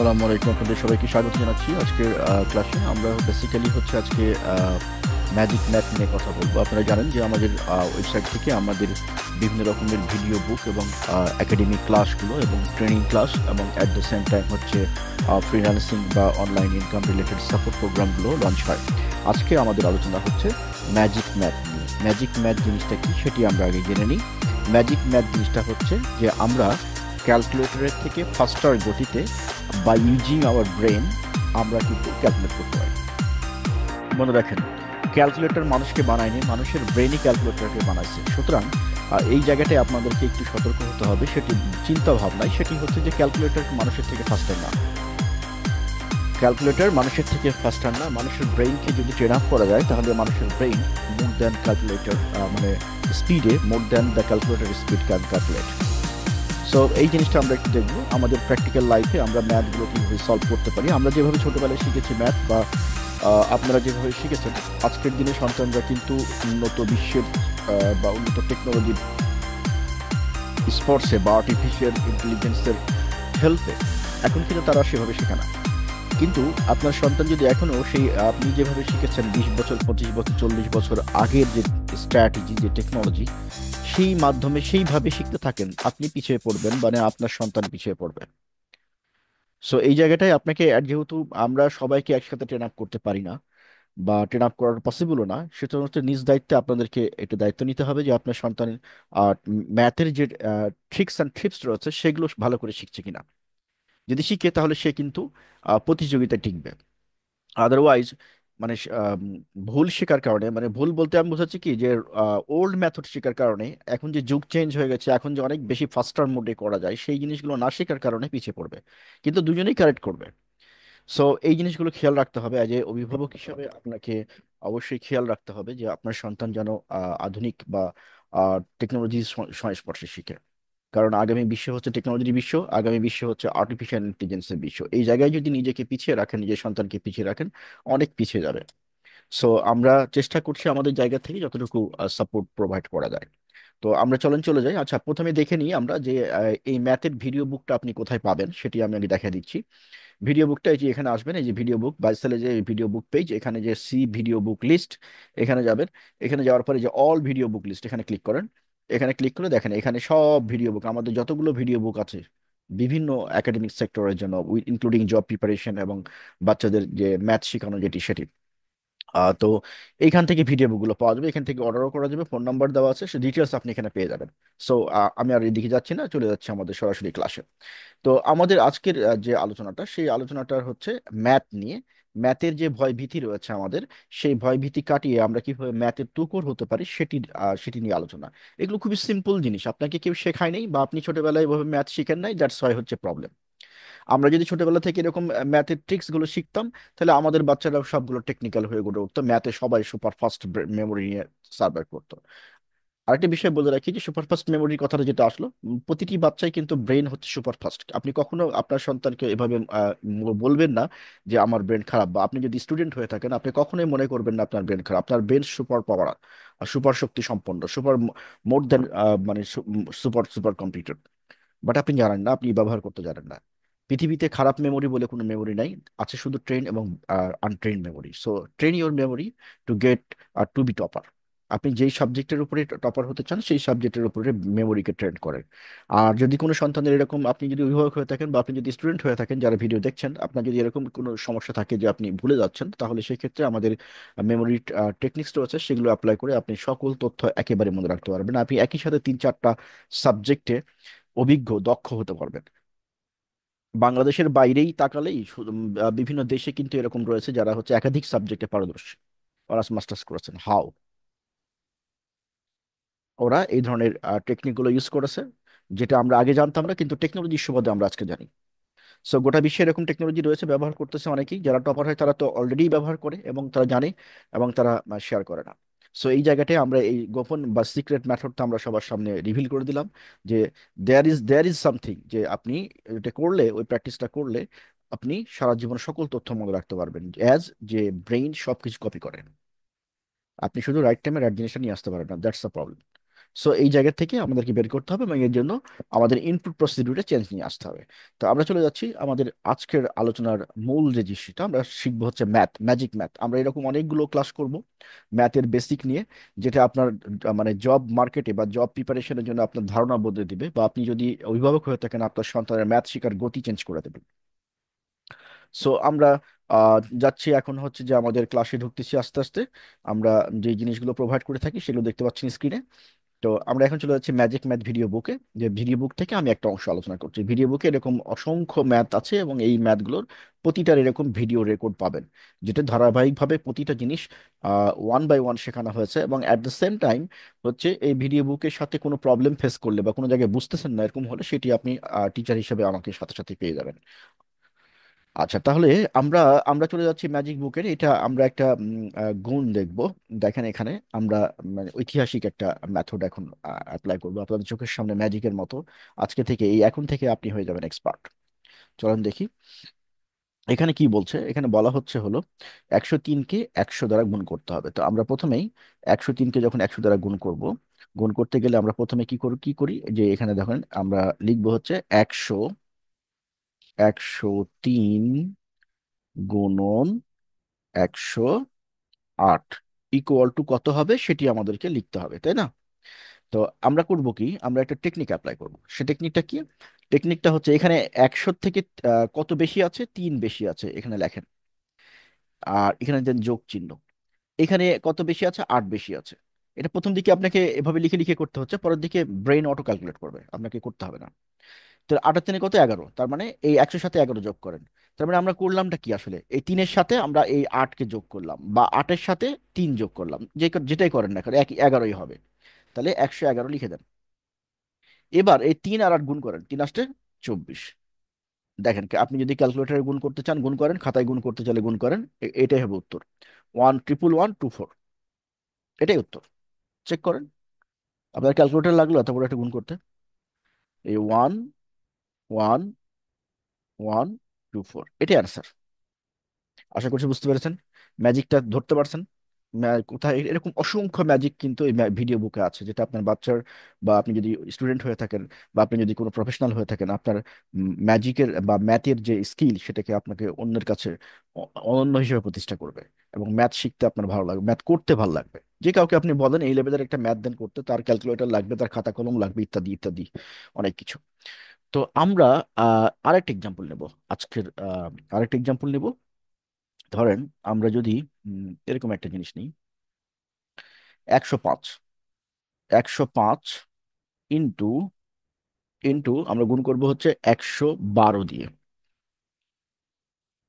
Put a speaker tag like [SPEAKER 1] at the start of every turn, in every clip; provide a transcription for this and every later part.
[SPEAKER 1] আসসালামু আলাইকুম, আপনাদের সবাইকে স্বাগত জানাচ্ছি আজকের ক্লাসে। আমরা বেসিক্যালি হচ্ছে আজকে ম্যাজিক ম্যাথ নিয়ে কথা বলবো। আপনারা জানেন যে আমাদের ওয়েবসাইট থেকে আমাদের বিভিন্ন রকমের ভিডিও বুক এবং একাডেমিক ক্লাসগুলো এবং ট্রেনিং ক্লাস এবং অ্যাট দ্য সেম টাইম হচ্ছে ফ্রিল্যান্সিং বা অনলাইন ইনকাম রিলেটেড সাপোর্ট প্রোগ্রামগুলো লঞ্চ হয়। আজকে আমাদের আলোচনা হচ্ছে ম্যাজিক ম্যাথ নিয়ে। ম্যাজিক ম্যাথ জিনিসটা কি সেটি আমরা আগে জেনে নিই। ম্যাজিক ম্যাথ জিনিসটা হচ্ছে যে আমরা ক্যালকুলেটরের থেকে ফাস্টার গতিতে বা ইউজিং আওয়ার ব্রেন আমরা কিন্তু ক্যালকুলেট করতে পারি। মনে রাখেন, ক্যালকুলেটর মানুষকে বানায়নি, মানুষের ব্রেনই ক্যালকুলেটরকে বানাইছে। সুতরাং এই জায়গাটায় আপনাদেরকে একটু সতর্ক হতে হবে। সেটি চিন্তা ভাবনায়, সেটি হচ্ছে যে ক্যালকুলেটর মানুষের থেকে ফাস্টার না। ক্যালকুলেটর মানুষের থেকে ফাস্টার না। মানুষের ব্রেইনকে যদি ট্রেন আপ করা যায় তাহলে মানুষের ব্রেইন মোর দ্যান ক্যালকুলেটর, মানে স্পিডে more than the calculator speed can calculate. So এই জিনিসটা আমরা একটু দেখবো আমাদের প্র্যাকটিক্যাল লাইফে আমরা ম্যাথগুলো কীভাবে সলভ করতে পারি। আমরা যেভাবে ছোটোবেলায় শিখেছি ম্যাথ বা আপনারা যেভাবে শিখেছেন, আজকের দিনে সন্তানরা কিন্তু উন্নত বিশ্বের বা উন্নত টেকনোলজির স্পর্শে বা আর্টিফিশিয়াল ইন্টেলিজেন্সের হেল্পে এখন কিন্তু তারা সেভাবে শেখে না। কিন্তু আপনার সন্তান যদি এখনো সেই আপনি যেভাবে শিখেছেন 20 বছর, 25 বছর, 40 বছর আগের যে স্ট্র্যাটেজি, যে টেকনোলজি, সেই মাধ্যমে সেইভাবে শিখতে থাকেন, আপনি পিছিয়ে পড়বেন, মানে আপনার সন্তান পিছিয়ে পড়বে। সো এই জায়গাটায় আপনাকে যেহেতু আমরা সবাইকে একসাথে ট্রেন আপ করতে পারি না বা ট্রেন আপ করার পসিবলও না, সেটা হচ্ছে নিজ দায়িত্বে আপনাদেরকে একটু দায়িত্ব নিতে হবে যে আপনার সন্তানের ম্যাথের যে ট্রিক্স অ্যান্ড টিপস রয়েছে সেগুলো ভালো করে শিখছে কিনা। যদি শিখে তাহলে সে কিন্তু প্রতিযোগিতায় টিকবে। আদারওয়াইজ মানে ভুল শেখার কারণে, মানে ভুল বলতে আমি বোঝাচ্ছি কি যে ওল্ড মেথড শেখার কারণে, এখন যে যুগ চেঞ্জ হয়ে গেছে, এখন যে অনেক বেশি ফাস্টার মোডে করা যায়, সেই জিনিসগুলো না শেখার কারণে পিছিয়ে পড়বে। কিন্তু দুজনেই কারেক্ট করবে। সো এই জিনিসগুলো খেয়াল রাখতে হবে। অ্যাজ এ অভিভাবক হিসাবে আপনাকে অবশ্যই খেয়াল রাখতে হবে যে আপনার সন্তান যেন আধুনিক বা টেকনোলজির সংস্পর্শে শিখে। কারণ আগামী বিশ্ব হচ্ছে টেকনোলজির বিশ্ব, আগামী বিশ্ব হচ্ছে আর্টিফিশিয়াল ইন্টেলিজেন্সের বিশ্ব। এই জায়গায় যদি নিজেকে পিছিয়ে রাখেন, নিজের সন্তানকে পিছিয়ে রাখেন, অনেক পিছিয়ে যাবে। সো আমরা চেষ্টা করছি আমাদের জায়গা থেকে যতটুকু সাপোর্ট প্রোভাইড করা যায়। তো আমরা চলে যাই। আচ্ছা, প্রথমে দেখে নিই আমরা যে এই ম্যাথের ভিডিও বুকটা আপনি কোথায় পাবেন সেটি আমি আগে দেখা দিচ্ছি। ভিডিও বুকটা এই যে এখানে আসবেন, এই যে ভিডিও বুক বাইসালে যে ভিডিও বুক পেজ, এখানে যে সি ভিডিও বুক লিস্ট, এখানে যাবেন। এখানে যাওয়ার পরে যে অল ভিডিও বুক লিস্ট এখানে ক্লিক করেন। এখানে ক্লিক করে দেখেন এখানে সব ভিডিও বুক, আমাদের যতগুলো ভিডিও বুক আছে বিভিন্ন একাডেমিক সেক্টরের জন্য, ইনক্লুডিং জব প্রিপারেশন এবং বাচ্চাদের যে ম্যাথ শেখানো যেটি সেটি। তো এইখান থেকে ভিডিও বুকগুলো পাওয়া যাবে, এখান থেকে অর্ডারও করা যাবে, ফোন নাম্বার দেওয়া আছে, সে ডিটেলস আপনি এখানে পেয়ে যাবেন। সো আমি আর এদিকে যাচ্ছি না, চলে যাচ্ছি আমাদের সরাসরি ক্লাসে। তো আমাদের আজকের যে আলোচনাটা, সেই আলোচনাটা হচ্ছে ম্যাথ নিয়ে। ম্যাথের যে ভয় ভীতি রয়েছে আমাদের, সেই ভয় ভীতি কাটিয়ে আমরা কিভাবে ম্যাথের তুখর হতে পারি সেটি নিয়ে আলোচনা। এগুলো খুবই সিম্পল জিনিস, আপনাকে কেউ শেখায় নাই বা আপনি ছোটবেলায় এভাবে ম্যাথ শিখেন নাই, দ্যাটস ওয়াই হচ্ছে প্রবলেম। আমরা যদি ছোটবেলা থেকে এরকম ম্যাথের ট্রিক্স গুলো শিখতাম, তাহলে আমাদের বাচ্চারা সবগুলো টেকনিক্যাল হয়ে গড়ে উঠতো, ম্যাথে সবাই সুপার ফাস্ট মেমোরি নিয়ে সার্ভাইভ করতো। আরেকটা বিষয় বলে রাখি যে সুপারফাস্ট মেমোরির কথাটা যেটা আসলো, প্রতিটি বাচ্চাই কিন্তু ব্রেন হচ্ছে সুপারফাস্ট। আপনি কখনো আপনার সন্তানকে এভাবে বলবেন না যে আমার ব্রেন খারাপ, বা আপনি যদি স্টুডেন্ট হয়ে থাকেন আপনি কখনোই মনে করবেন না আপনার ব্রেন খারাপ। আপনার ব্রেন সুপার পাওয়ার, সুপার শক্তি সম্পন্ন, সুপার মোর দেন, মানে সুপার সুপার কম্পিউটার। বাট আপনি জানেন না, আপনি ব্যবহার করতে জানেন না। পৃথিবীতে খারাপ মেমোরি বলে কোনো মেমোরি নাই, আছে শুধু ট্রেন এবং untrain memory. So train your memory to get to be topper. আপনি যেই সাবজেক্টের উপরে টপার হতে চান সেই সাবজেক্টের উপরে মেমোরিকে ট্রেন করেন। আর যদি কোনো সন্তানের এরকম, আপনি যদি অভিভাবক হয়ে থাকেন বা আপনি যদি স্টুডেন্ট হয়ে থাকেন যারা ভিডিও দেখছেন, আপনার যদি এরকম কোনো সমস্যা থাকে যে আপনি ভুলে যাচ্ছেন, তাহলে সেই ক্ষেত্রে আমাদের মেমোরি টেকনিক্স রয়েছে, সেগুলো অ্যাপ্লাই করে আপনি সকল তথ্য একেবারে মনে রাখতে পারবেন। আপনি একই সাথে 3-4টা সাবজেক্টে অভিজ্ঞ, দক্ষ হতে পারবেন। বাংলাদেশের বাইরেই তাকালেই বিভিন্ন দেশে কিন্তু এরকম রয়েছে যারা হচ্ছে একাধিক সাবজেক্টে পারদর্শী, অনার্স মাস্টার্স করেছেন। হাউ ওরা এই ধরনের টেকনিকগুলো ইউজ করেছে, যেটা আমরা আগে জানতাম না, কিন্তু টেকনোলজির সুবাদে আমরা আজকে জানি। সো গোটা বিশ্বে এরকম টেকনোলজি রয়েছে, ব্যবহার করতেছে অনেকেই। যারা টপার হয় তারা তো অলরেডি ব্যবহার করে এবং তারা জানে এবং তারা শেয়ার করে না। সো এই জায়গাটায় আমরা এই গোপন বা সিক্রেট মেথডটা আমরা সবার সামনে রিভিল করে দিলাম যে দেয়ার ইজ সামথিং, যে আপনি এটা করলে, ওই প্র্যাকটিসটা করলে আপনি সারা জীবন সকল তথ্য মনে রাখতে পারবেন, অ্যাজ যে ব্রেইন সবকিছু কপি করে। আপনি শুধু রাইট টাইমে রাইট জিনিসটা নিয়ে আসতে পারেন না, দ্যাটস দ্য প্রবলেম। সো এই জায়গা থেকে আমাদেরকে বের করতে হবে এবং এর জন্য আমাদের ইনপুট প্রসিডিউরে চেঞ্জ নিয়ে আসতে হবে। তো আমরা চলে যাচ্ছি আমাদের আজকের আলোচনার মূল যে জিনিসটা আমরা শিখবো হচ্ছে ম্যাথ, ম্যাজিক ম্যাথ। আমরা এরকম অনেকগুলো ক্লাস করব ম্যাথের বেসিক নিয়ে, যেটা আপনার মানে জব মার্কেটে বা জব প্রিপারেশনের জন্য আপনার ধারণা বদলে দিবে, বা আপনি যদি অভিভাবক হয়ে থাকেন আপনার সন্তানের ম্যাথ শেখার গতি চেঞ্জ করে দেবে। সো আমরা যাচ্ছি এখন হচ্ছে যে আমাদের ক্লাসে ঢুকতেছি আস্তে আস্তে। আমরা যে জিনিসগুলো প্রোভাইড করে থাকি সেগুলো দেখতে পাচ্ছেন স্ক্রিনে। তো আমরা এখন চলে যাচ্ছি ম্যাজিক ম্যাথ ভিডিও বুকে। যে ভিডিও বুক থেকে আমি একটা অংশ আলোচনা করছি। ভিডিও বুকে এরকম অসংখ্য ম্যাথ আছে এবং এই ম্যাথগুলোর প্রতিটার এরকম ভিডিও রেকর্ড পাবেন, যেটা ধারাবাহিকভাবে প্রতিটা জিনিস ওয়ান বাই ওয়ান শেখানো হয়েছে। এবং অ্যাট দ্য সেম টাইম হচ্ছে এই ভিডিও বুকের সাথে কোনো প্রবলেম ফেস করলে বা কোনো জায়গায় বুঝতেছেন না এরকম হলে সেটি আপনি টিচার হিসেবে আমাকে সাথে সাথে পেয়ে যাবেন। আচ্ছা, তাহলে আমরা আমরা চলে যাচ্ছি ম্যাজিক বুকের। এটা আমরা একটা গুণ দেখব। দেখেন এখানে আমরা মানে ঐতিহাসিক একটা মেথড এখন অ্যাপ্লাই করবো আপনাদের চোখের সামনে ম্যাজিকের মতো। আজকে থেকে এখন থেকে আপনি হয়ে যাবেন এক্সপার্ট। চলেন দেখি এখানে কি বলছে। এখানে বলা হচ্ছে হলো 103কে 100 দ্বারা গুণ করতে হবে। তো আমরা প্রথমেই 103কে যখন 100 দ্বারা গুণ করব, গুণ করতে গেলে আমরা প্রথমে কি করি যে এখানে দেখেন আমরা লিখবো হচ্ছে 103 গুণন 108 ইকুয়াল টু কত হবে সেটি আমাদেরকে লিখতে হবে, তাই না? তো আমরা করব কি, আমরা একটা টেকনিক অ্যাপ্লাই করব। সে টেকনিকটা কি? টেকনিকটা হচ্ছে এখানে 100 থেকে কত বেশি আছে, 3 বেশি আছে এখানে লেখেন। আর এখানে দেন যোগ চিহ্ন। এখানে কত বেশি আছে, 8 বেশি আছে। এটা প্রথম দিকে আপনাকে এভাবে লিখে লিখে করতে হচ্ছে, পরের দিকে ব্রেন অটো ক্যালকুলেট করবে, আপনাকে করতে হবে না। তো 8 আর 3 কত, 11। তার মানে এই 100 সাথে 11 যোগ করেন। তার মানে আমরা করলামটা কি আসলে, এই 3-এর সাথে আমরা এই 8-কে যোগ করলাম, বা 8-এর সাথে 3 যোগ করলাম, যেটাই করেন না কারণ একই 11ই হবে। তাহলে 111 লিখে দেন। এবার এই 3 আর 8 গুণ করেন, 3 আসতে 24। দেখেন আপনি যদি ক্যালকুলেটারে গুণ করতে চান গুণ করেন, খাতায় গুণ করতে চাইলে গুণ করেন, এটাই হবে উত্তর। 1,111,124, এটাই উত্তর। চেক করেন। আপনার ক্যালকুলেটর লাগলো এত বড় একটা গুণ করতে? এই 1,1,1,2,4, এটাই অ্যান্সার। আশা করছি বুঝতে পেরেছেন, ম্যাজিকটা ধরতে পারছেন। কোথায় এরকম অসংখ্য ম্যাজিক কিন্তু এই ভিডিও বুকে আছে, যেটা আপনার বাচ্চার বা আপনি যদি স্টুডেন্ট হয়ে থাকেন বা আপনি যদি কোনো প্রফেশনাল হয়ে থাকেন, আপনার ম্যাজিকের বা ম্যাথের যে স্কিল সেটাকে আপনাকে অন্যের কাছে অনন্য হিসেবে প্রতিষ্ঠা করবে। এবং ম্যাথ শিখতে আপনার ভালো লাগবে, ম্যাথ করতে ভালো লাগবে। যে কাউকে আপনি বলেন এই লেভেলের একটা ম্যাথ দেন করতে, তার ক্যালকুলেটর লাগবে, তার খাতা কলম লাগবে, ইত্যাদি ইত্যাদি অনেক কিছু। তো আমরা আরেকটা এক্সাম্পল নেব আজকের, আরেকটা এক্সাম্পল নেব। ধরেন আমরা যদি এরকম একটা জিনিস নিই, 105, 105 ইন্টু ইন্টু আমরা গুণ করব হচ্ছে 112 দিয়ে।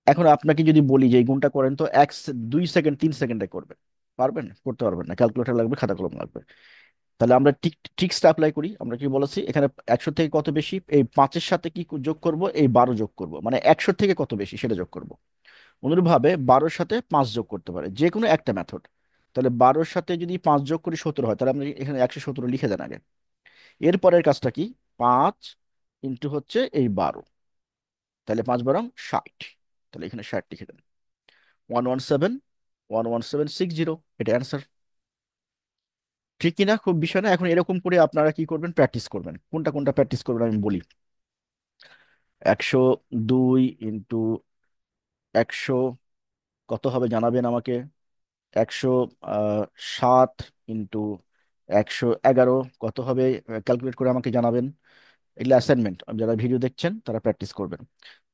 [SPEAKER 1] এখন আপনাকে যদি বলি যে এই গুণটা করেন, তো 2 সেকেন্ড 3 সেকেন্ডে করবেন, পারবেন? করতে পারবেন না, ক্যালকুলেটর লাগবে, খাতা কলম লাগবে। তাহলে আমরা ট্রিক্সটা অ্যাপ্লাই করি। আমরা কি বলেছি এখানে 100 থেকে কত বেশি, এই 5-এর সাথে কি যোগ করব, এই 12 যোগ করব, মানে 100 থেকে কত বেশি সেটা যোগ করব। অনুরূপভাবে 12-র সাথে 5 যোগ করতে পারে, যে কোনো একটা মেথড। তাহলে 12-র সাথে যদি 5 যোগ করি 17 হয়, তাহলে আপনি এখানে 117 লিখে দেন আগে। এরপরের কাজটা কি, 5 ইন্টু হচ্ছে এই 12, তাহলে 5 12 60, তাহলে এখানে 60 লিখে দেন। 117 11760, এটা অ্যান্সার। ঠিক কিনা? খুব বিষয় না। এখন এরকম করে আপনারা কি করবেন, প্র্যাকটিস করবেন। কোনটা কোনটা প্র্যাকটিস করবেন আমি বলি। 102 ইন্টু 100 কত হবে জানাবেন আমাকে। 107 ইন্টু 111 কত হবে, ক্যালকুলেট করে আমাকে জানাবেন। এগুলো অ্যাসাইনমেন্ট, যারা ভিডিও দেখছেন তারা প্র্যাকটিস করবেন।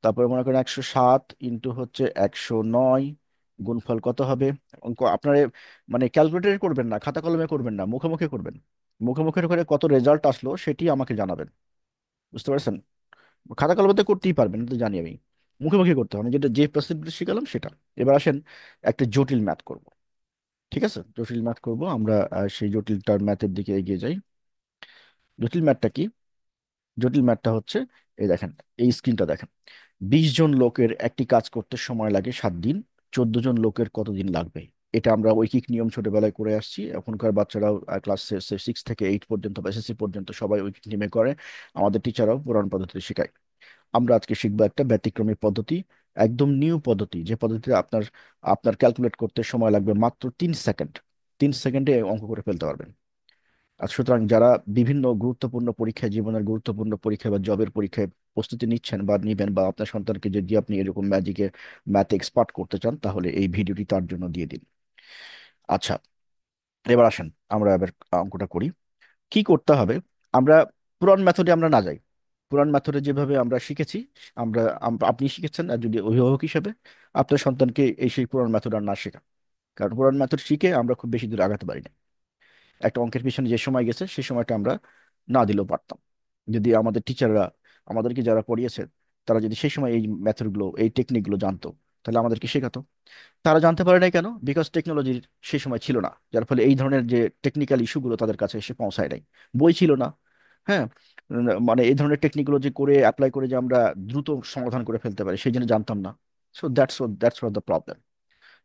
[SPEAKER 1] তারপরে মনে করেন 107 ইন্টু হচ্ছে 109 গুণফল কত হবে। অঙ্ক আপনারা মানে ক্যালকুলেটরে করবেন না, খাতা কলমে করবেন না, মুখে মুখে করবেন। মুখে মুখে করে কত রেজাল্ট আসলো সেটি আমাকে জানাবেন। বুঝতে পারছেন? খাতা কলমে তো করতেই পারবেন, এটা তো জানি আমি। মুখে মুখে করতে হবে, যেটা যে প্রসিডিউর শিখালাম সেটা। এবার আসেন একটা জটিল ম্যাথ করব। ঠিক আছে, জটিল ম্যাথ করব আমরা। সেই জটিলটার ম্যাথের দিকে এগিয়ে যাই। জটিল ম্যাথটা কি? জটিল ম্যাথটা হচ্ছে এই দেখেন, এই স্ক্রিনটা দেখেন। 20 জন লোকের একটি কাজ করতে সময় লাগে 7 দিন, 14 জন লোকের কতদিন লাগবে? এটা আমরা ঐকিক নিয়ম ছোটবেলায় করে আসছি। এখনকার বাচ্চারাও ক্লাস 6 থেকে 8 পর্যন্ত বা এসএসসি পর্যন্ত সবাই ঐকিক নিয়মে করে। আমাদের টিচাররাও পুরাণ পদ্ধতি শেখায়। আমরা আজকে শিখবো একটা ব্যতিক্রমী পদ্ধতি, একদম নিউ পদ্ধতি, যে পদ্ধতিতে আপনার আপনার ক্যালকুলেট করতে সময় লাগবে মাত্র 3 সেকেন্ড। 3 সেকেন্ডে অঙ্ক করে ফেলতে পারবেন। আর সুতরাং যারা বিভিন্ন গুরুত্বপূর্ণ পরীক্ষায়, জীবনের গুরুত্বপূর্ণ পরীক্ষা বা জবের পরীক্ষায় প্রস্তুতি নিচ্ছেন বা নিবেন, বা আপনার সন্তানকে যদি আপনি এরকম ম্যাথে এক্সপার্ট করতে চান, তাহলে এই ভিডিওটি তার জন্য দিয়ে দিন। আচ্ছা, এবার আসেন আমরা এবার অঙ্কটা করি। কি করতে হবে? আমরা পুরান মেথডে আমরা না যাই। পুরান মেথডে যেভাবে আমরা শিখেছি, আপনি শিখেছেন, আর যদি অভিভাবক হিসেবে আপনার সন্তানকে এই সেই পুরান মেথড আর না শেখা। কারণ পুরান মেথড শিখে আমরা খুব বেশি দূর আগাতে পারি না। একটা অঙ্কের পিছনে যে সময় গেছে সেই সময়টা আমরা না দিলেও পারতাম, যদি আমাদের টিচাররা, আমাদেরকে যারা পড়িয়েছে, তারা যদি সেই সময় এই মেথডগুলো, এই টেকনিকগুলো জানতো, তাহলে আমাদেরকে শেখাতো। তারা জানতে পারে নাই কেন? বিকজ টেকনোলজির সেই সময় ছিল না, যার ফলে এই ধরনের যে টেকনিক্যাল ইস্যুগুলো তাদের কাছে এসে পৌঁছায় নাই। বই ছিল না। হ্যাঁ। মানে এই ধরনের টেকনিকগুলো যে করে অ্যাপ্লাই করে যে আমরা দ্রুত সমাধান করে ফেলতে পারি, সেই জন্য জানতাম না। So that's the problem.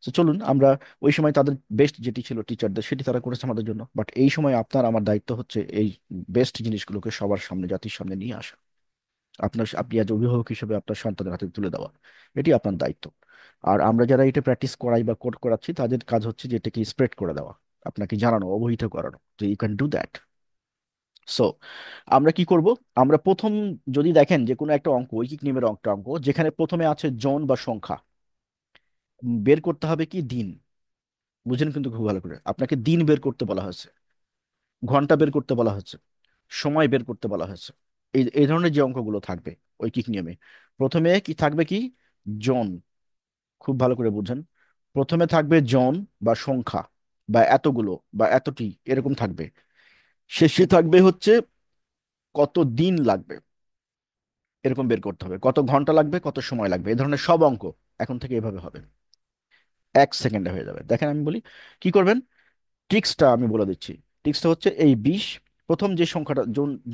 [SPEAKER 1] তো চলুন আমরা, ওই সময় তাদের বেস্ট যেটি ছিল টিচারদের, সেটি তারা করেছে আমাদের জন্য, বাট এই সময় আপনার আমার দায়িত্ব হচ্ছে এই বেস্ট জিনিসগুলোকে সবার সামনে, জাতির সামনে নিয়ে আসা। আপনি আজ অভিভাবক হিসেবে আপনার সন্তানের হাতে তুলে দেওয়া, এটি আপনার দায়িত্ব। আর আমরা যারা এটা প্র্যাকটিস করাই বা কোড করাচ্ছি, তাদের কাজ হচ্ছে যে এটাকে স্প্রেড করে দেওয়া, আপনাকে জানানো, অবহিত করানো যে you can do that. So আমরা কি করব? আমরা প্রথম, যদি দেখেন যে কোনো একটা অঙ্ক, ঐকিক নিয়মের অঙ্ক যেখানে প্রথমে আছে জন বা সংখ্যা, বের করতে হবে কি দিন। বুঝেন কিন্তু খুব ভালো করে, আপনাকে দিন বের করতে বলা হয়েছে, ঘন্টা বের করতে বলা হয়েছে, সময় বের করতে বলা হয়েছে। এই এই ধরনের যে অঙ্কগুলো থাকবে ঐকিক নিয়মে, প্রথমে কি থাকবে? কি? জন। খুব ভালো করে বুঝেন। প্রথমে থাকবে জন বা সংখ্যা, বা এতগুলো বা এতটি, এরকম থাকবে। শেষে থাকবে হচ্ছে কত দিন লাগবে, এরকম বের করতে হবে। কত ঘন্টা লাগবে, কত সময় লাগবে, এই ধরনের সব অঙ্ক এখন থেকে এভাবে হবে। 1 সেকেন্ডে হয়ে যাবে। দেখেন আমি বলি কি করবেন। ট্রিক্সটা আমি বলে দিচ্ছি। ট্রিক্সটা হচ্ছে এই 20, প্রথম যে সংখ্যাটা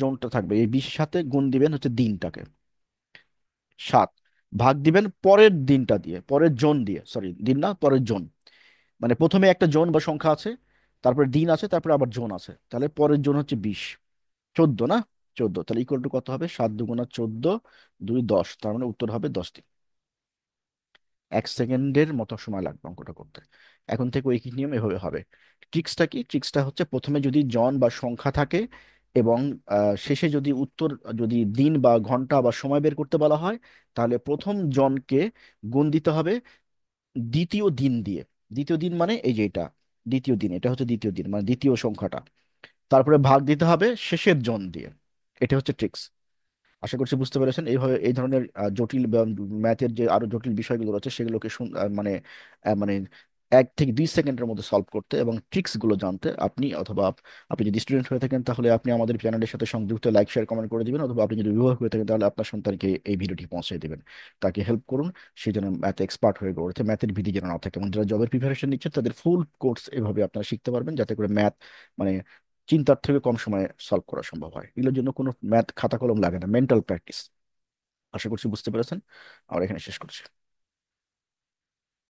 [SPEAKER 1] জোনটা থাকবে, এই 20-এর সাথে গুণ দিবেন হচ্ছে দিনটাকে, 7। ভাগ দিবেন পরের দিনটা দিয়ে, পরের জোন দিয়ে, সরি দিন না, পরের জোন। মানে প্রথমে একটা জোন বা সংখ্যা আছে, তারপরে দিন আছে, তারপরে আবার জোন আছে, তাহলে পরের জোন হচ্ছে 20। 14 না? 14, তাহলে ইকুয়াল টু কত হবে? 7 × 2 = 14, 2 10, তার মানে উত্তর হবে 10 দিন। 1 সেকেন্ডের মতো সময় লাগবে অঙ্কটা করতে। এখন থেকে ঐকিক নিয়ম এভাবে হবে। ট্রিক্সটা কি? ট্রিক্সটা হচ্ছে প্রথমে যদি জন বা সংখ্যা থাকে, এবং শেষে যদি উত্তর, যদি দিন বা ঘন্টা বা সময় বের করতে বলা হয়, তাহলে প্রথম জনকে গুণ দিতে হবে দ্বিতীয় দিন দিয়ে। দ্বিতীয় দিন মানে এই যে এটা, দ্বিতীয় দিন, এটা হচ্ছে দ্বিতীয় দিন মানে দ্বিতীয় সংখ্যাটা। তারপরে ভাগ দিতে হবে শেষের জন দিয়ে। এটা হচ্ছে ট্রিক্স। আশা করছি বুঝতে পেরেছেন। এইভাবে এই ধরনের জটিল ম্যাথের যে আরো জটিল বিষয়গুলো রয়েছে, সেগুলোকে মানে 1 থেকে 2 সেকেন্ডের মধ্যে সলভ করতে এবং ট্রিক্স গুলো জানতে, আপনি অথবা আপনি যদি স্টুডেন্ট হয়ে থাকেন তাহলে আপনি আমাদের চ্যানেলের সাথে সংযুক্ত, লাইক শেয়ার কমেন্ট করে দিবেন, অথবা আপনি যদি অভিভাবক হয়ে থাকেন তাহলে আপনার সন্তানকে এই ভিডিওটি পৌঁছে দিবেন। তাকে হেল্প করুন, সে যেন ম্যাথে এক্সপার্ট হয়ে গড়ে ম্যাথের ভীতি যেন না থাকে। এবং যারা জবের প্রিপারেশন নিচ্ছে তাদের ফুল কোর্স এভাবে আপনারা শিখতে পারবেন, যাতে করে ম্যাথ মানে চিন্তার থেকে কম সময়ে সলভ করা সম্ভব হয়। এগুলোর জন্য কোনো ম্যাথ খাতা কলম লাগে না, মেন্টাল প্র্যাকটিস। আশা করছি বুঝতে পেরেছেন। আমরা এখানে শেষ করছি।